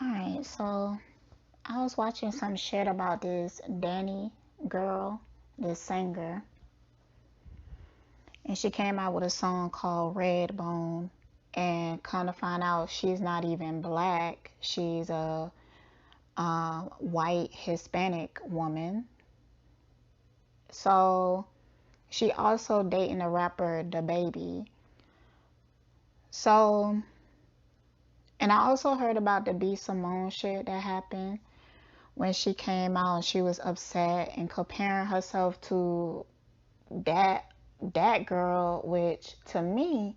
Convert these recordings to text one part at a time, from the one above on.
Alright, so I was watching some shit about this Danny girl, this singer, and she came out with a song called Redbone, and kind of find out she's not even black. She's a white Hispanic woman. So she also dating the rapper the Baby. So, and I also heard about the b.simone shit that happened when she came out and she was upset and comparing herself to that girl, which to me,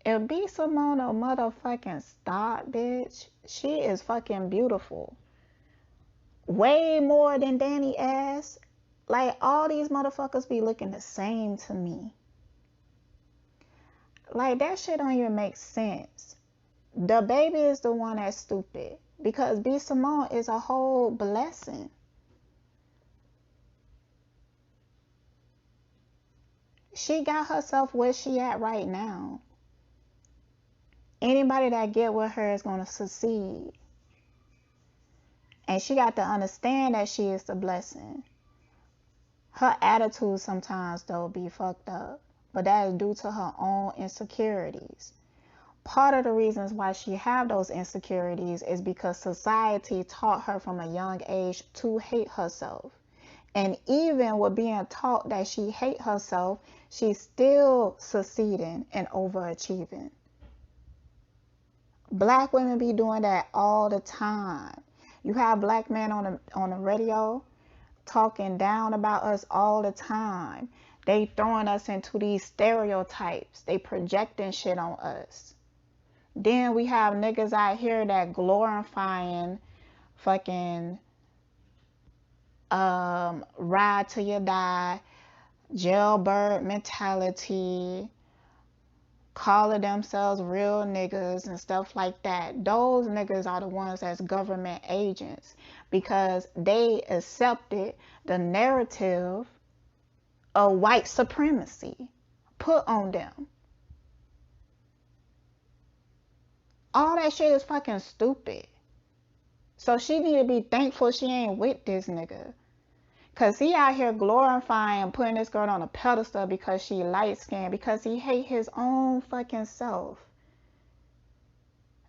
if b.simone a motherfucking stop, bitch, she is fucking beautiful. Way more than Danny ass. Like, all these motherfuckers be looking the same to me. Like, that shit don't even make sense. The Baby is the one that's stupid because b.simone is a whole blessing. She got herself where she at right now. Anybody that get with her is going to succeed. And she got to understand that she is the blessing. Her attitude sometimes, though, be fucked up. But that is due to her own insecurities. Part of the reasons why she have those insecurities is because society taught her from a young age to hate herself. And even with being taught that she hate herself, she's still succeeding and overachieving. Black women be doing that all the time. You have black men on the radio talking down about us all the time. They throwing us into these stereotypes. They projecting shit on us. Then we have niggas out here that glorifying fucking ride till you die, jailbird mentality, calling themselves real niggas and stuff like that. Those niggas are the ones that's government agents because they accepted the narrative of white supremacy put on them. All that shit is fucking stupid. So she need to be thankful she ain't with this nigga. Cause he out here glorifying, putting this girl on a pedestal because she light skinned, because he hate his own fucking self.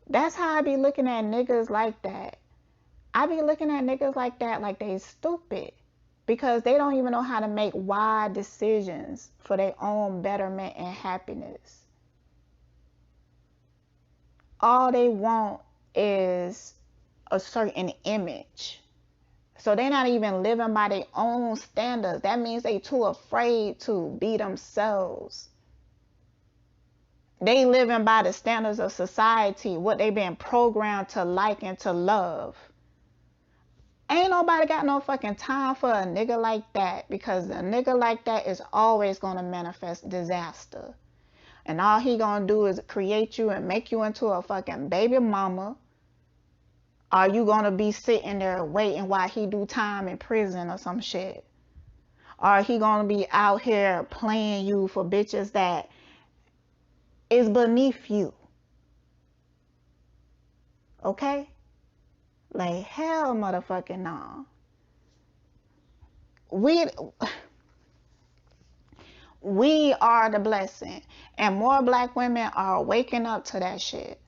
That's how I be looking at niggas like that. I be looking at niggas like that like they stupid. Because they don't even know how to make wide decisions for their own betterment and happiness. All they want is a certain image. So they're not even living by their own standards. That means they too afraid to be themselves. They living by the standards of society, what they been programmed to like and to love. Ain't nobody got no fucking time for a nigga like that, because a nigga like that is always gonna manifest disaster. And all he gonna do is create you and make you into a fucking baby mama. Are you gonna be sitting there waiting while he do time in prison or some shit? Or he gonna be out here playing you for bitches that is beneath you? Okay? Like, hell motherfucking no. We are the blessing. And more black women are waking up to that shit.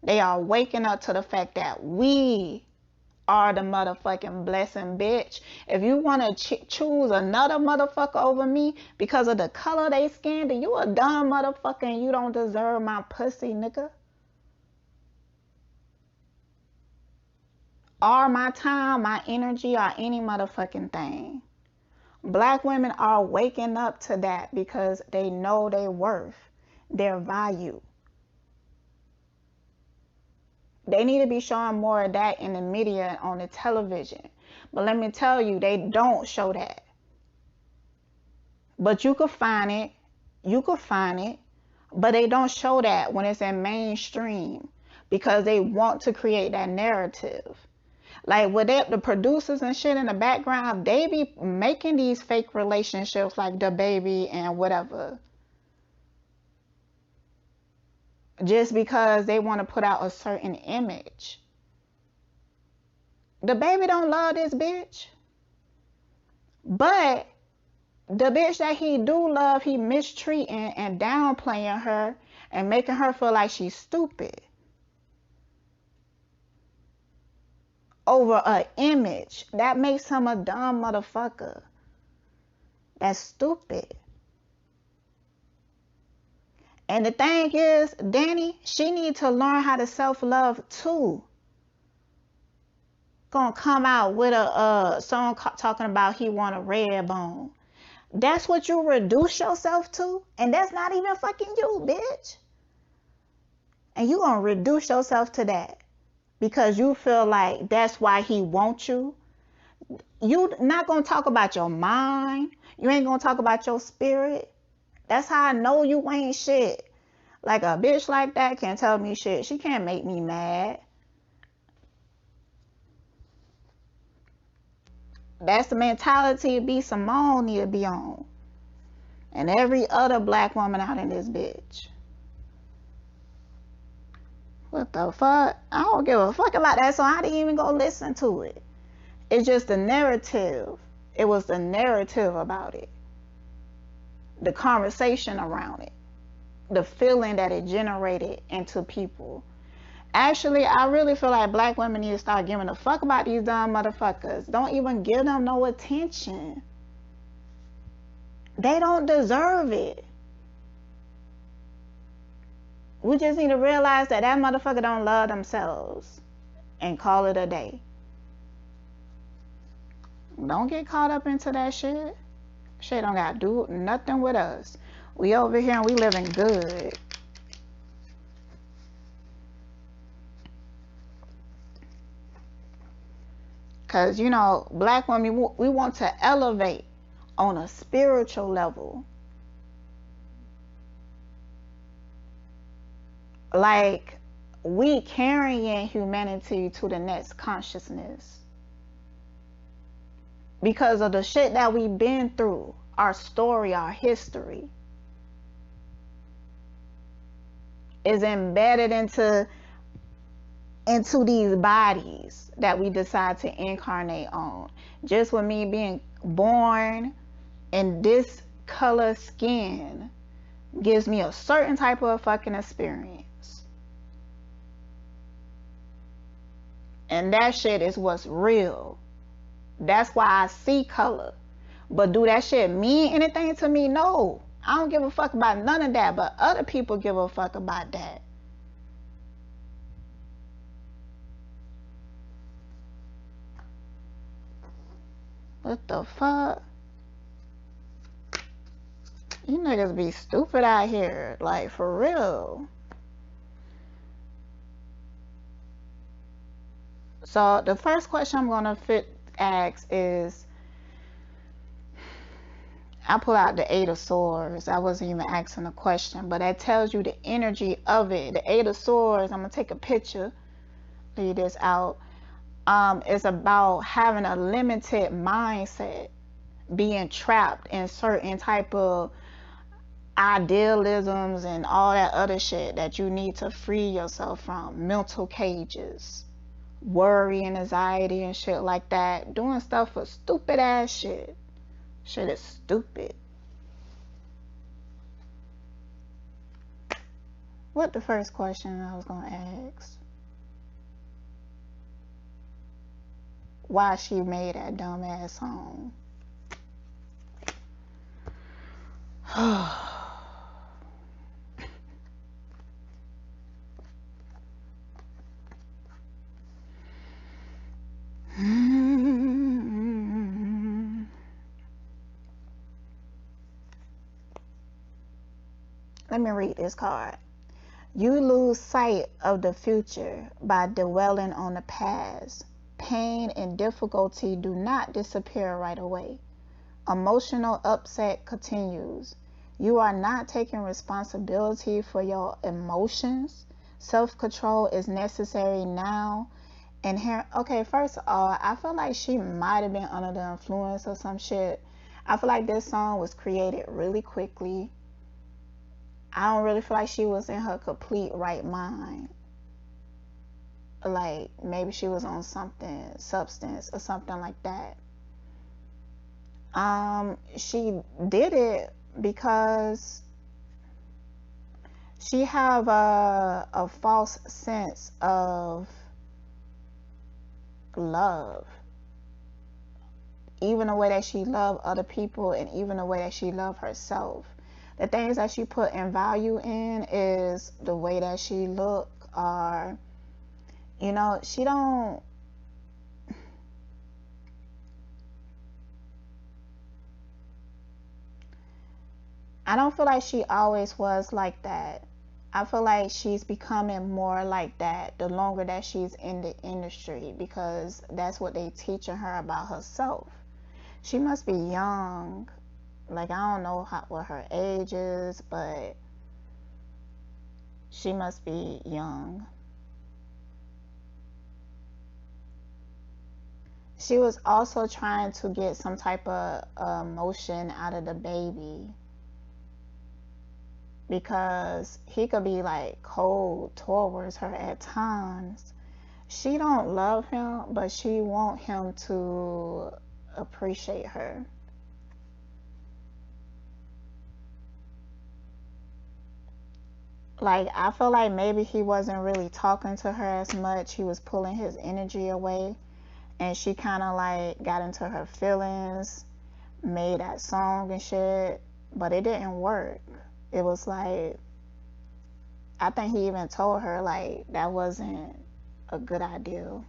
They are waking up to the fact that we are the motherfucking blessing, bitch. If you want to choose another motherfucker over me because of the color they skin, then you a dumb motherfucker and you don't deserve my pussy, nigga. Or my time, my energy, or any motherfucking thing. Black women are waking up to that because they know their worth, their value. They need to be showing more of that in the media, on the television. But let me tell you, they don't show that. But you could find it. You could find it. But they don't show that when it's in mainstream because they want to create that narrative. Like, with it, the producers and shit in the background, they be making these fake relationships like the Baby and whatever. just because they want to put out a certain image. The baby don't love this bitch. But the bitch that he do love, he mistreating and downplaying her and making her feel like she's stupid over an image. That makes him a dumb motherfucker. That's stupid. And the thing is, Danny, she needs to learn how to self-love too. Gonna come out with a song talking about he want a red bone. That's what you reduce yourself to, and that's not even fucking you, bitch. And you gonna reduce yourself to that because you feel like that's why he wants you. You not gonna talk about your mind. You ain't gonna talk about your spirit. That's how I know you ain't shit. Like a bitch like that can't tell me shit. She can't make me mad. That's the mentality b.simone need to be on. And every other black woman out in this bitch. What the fuck? I don't give a fuck about that song. I didn't even go listen to it. It's just the narrative. It was the narrative about it. The conversation around it. The feeling that it generated into people. Actually, I really feel like black women need to start giving a fuck about these dumb motherfuckers. Don't even give them no attention. They don't deserve it. We just need to realize that that motherfucker don't love themselves and call it a day. Don't get caught up into that shit. Shit don't got to do nothing with us. We over here and we living good. Because, you know, black women, we want to elevate on a spiritual level. Like, we carrying humanity to the next consciousness. Because of the shit that we've been through. Our story, our history. Is embedded into these bodies that we decide to incarnate on. Just with me being born in this color skin gives me a certain type of fucking experience. And that shit is what's real. That's why I see color. But do that shit mean anything to me? No. I don't give a fuck about none of that, but other people give a fuck about that. What the fuck? You niggas be stupid out here. Like, for real. So, the first question I'm gonna ask is, I pull out the Eight of Swords. I wasn't even asking a question, but that tells you the energy of it. The Eight of Swords, I'm gonna take a picture, leave this out. It's about having a limited mindset, being trapped in certain type of idealisms and all that other shit that you need to free yourself from. Mental cages, worry and anxiety and shit like that. Doing stuff for stupid ass shit. Shit is stupid. What the first question I was gonna ask? Why she made that dumb ass song? Let me read this card. You lose sight of the future by dwelling on the past. Pain and difficulty do not disappear right away. Emotional upset continues. You are not taking responsibility for your emotions. Self-control is necessary now. And here, okay, first of all, I feel like she might have been under the influence of some shit. I feel like this song was created really quickly. I don't really feel like she was in her complete right mind. Like maybe she was on something, substance or something like that. She did it because she have a false sense of love, even the way that she loved other people and even the way that she loved herself. The things that she put in value in is the way that she look, or you know, she don't, I don't feel like she always was like that. I feel like she's becoming more like that the longer that she's in the industry, because that's what they teaching her about herself. She must be young. Like I don't know what her age is, but she must be young. She was also trying to get some type of emotion out of the baby, because he could be like cold towards her at times. She don't love him, but she want him to appreciate her. Like I feel like maybe he wasn't really talking to her as much. He was pulling his energy away, and she kind of like got into her feelings, made that song and shit, but it didn't work. It was like, I think he even told her like that wasn't a good idea.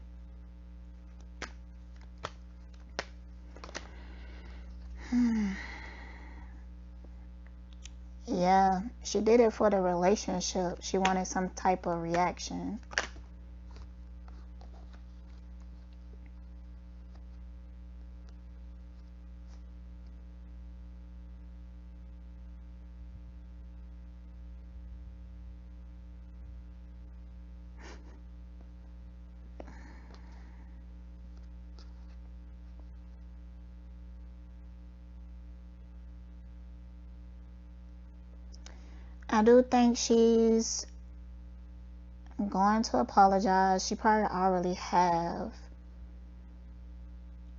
Yeah, she did it for the relationship. She wanted some type of reaction. I do think she's going to apologize. She probably already have.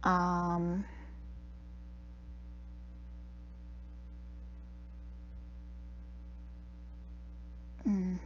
Um, mm.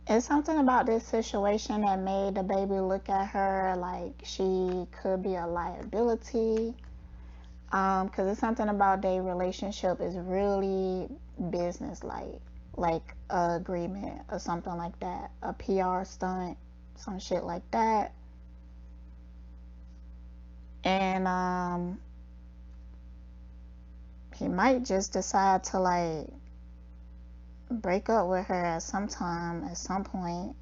It's something about this situation that made the baby look at her like she could be a liability. Because it's something about their relationship is really business like a agreement or something like that, a PR stunt, some shit like that. And he might just decide to like break up with her at some time, at some point.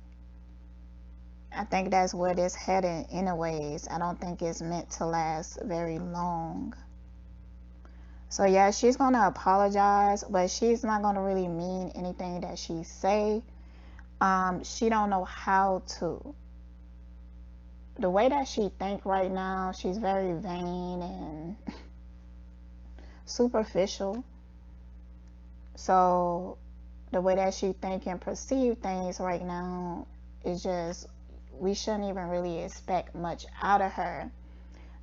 I think that's where this headed anyways. I don't think it's meant to last very long. So yeah, she's gonna apologize, but she's not gonna really mean anything that she say. She don't know how to. The way that she think right now, she's very vain and superficial. So the way that she think and perceive things right now is just, we shouldn't even really expect much out of her.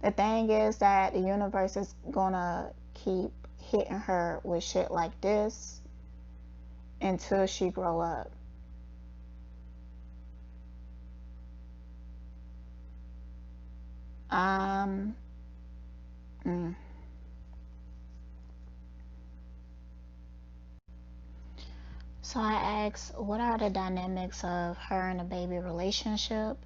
The thing is that the universe is gonna keep hitting her with shit like this until she grow up. Um, mm. So I asked, what are the dynamics of her and the baby relationship?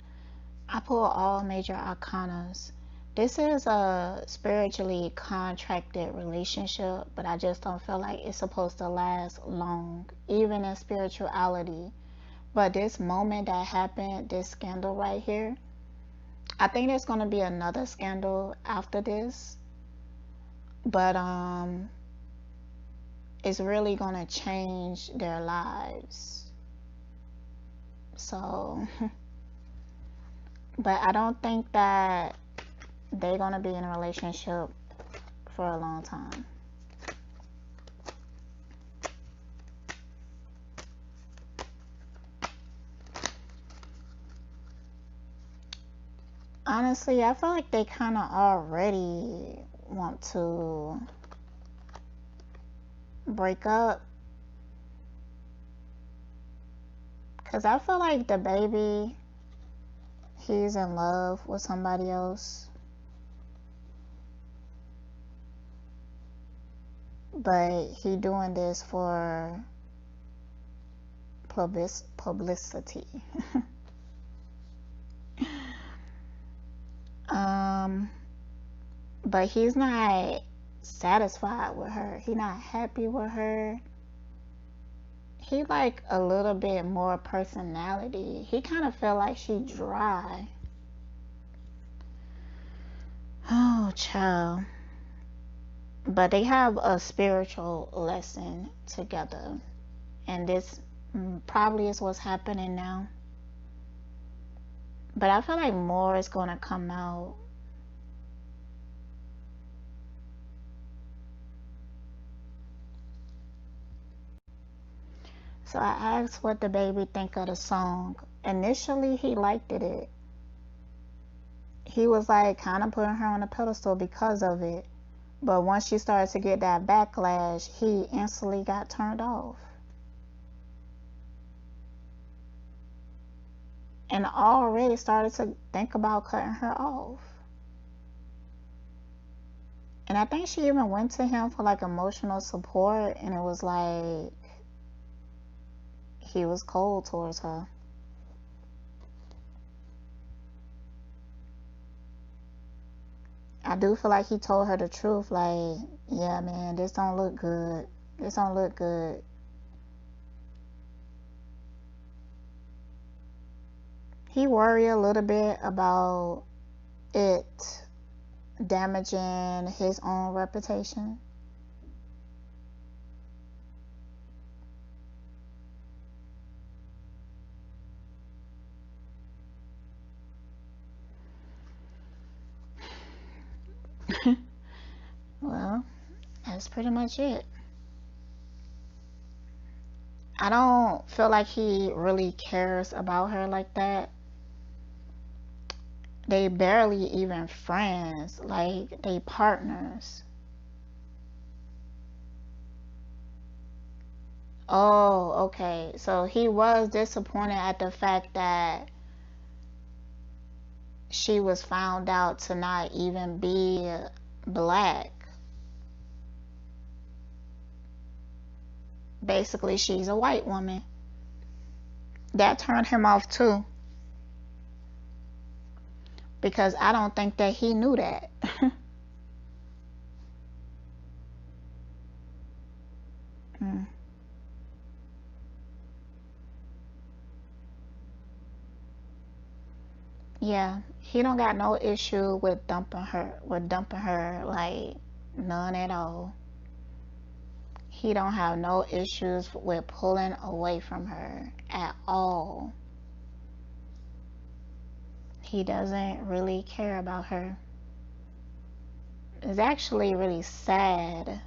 I pull all major arcanas. This is a spiritually contracted relationship, but I just don't feel like it's supposed to last long. Even in spirituality, But this moment that happened, this scandal right here, I think there's gonna be another scandal after this. But it's really gonna change their lives. So but I don't think that they're gonna be in a relationship for a long time. Honestly, I feel like they kind of already want to break up. Because I feel like the baby, he's in love with somebody else. But he doing this for publicity. But he's not satisfied with her. He not happy with her. He like a little bit more personality. He kind of feel like she dry. Oh, child. But they have a spiritual lesson together. And this probably is what's happening now. But I feel like more is going to come out. So I asked what the baby think of the song. Initially, he liked it. He was like kind of putting her on a pedestal because of it. But once she started to get that backlash, he instantly got turned off. And already started to think about cutting her off. And I think she even went to him for like emotional support, and it was like he was cold towards her. I do feel like he told her the truth, like, yeah, man, this don't look good. This don't look good. He worried a little bit about it damaging his own reputation. Well, that's pretty much it. I don't feel like he really cares about her like that. They barely even friends, like they partners. Oh, okay. So he was disappointed at the fact that she was found out to not even be black. Basically, she's a white woman. That turned him off too. Because I don't think that he knew that. mm. Yeah, he don't got no issue with dumping her, like none at all. He don't have no issues with pulling away from her at all. He doesn't really care about her. It's actually really sad.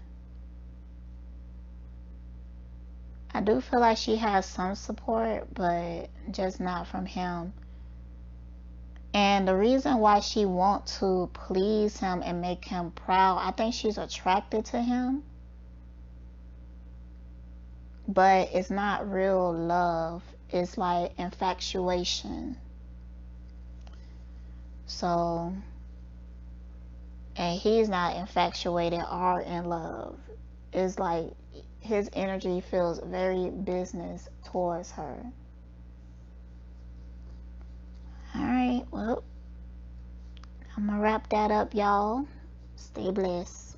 I do feel like she has some support, but just not from him. And the reason why she wants to please him and make him proud, I think she's attracted to him. But it's not real love. It's like infatuation. So, and he's not infatuated or in love. It's like his energy feels very business towards her. Alright, well, I'm gonna wrap that up, y'all. Stay blessed.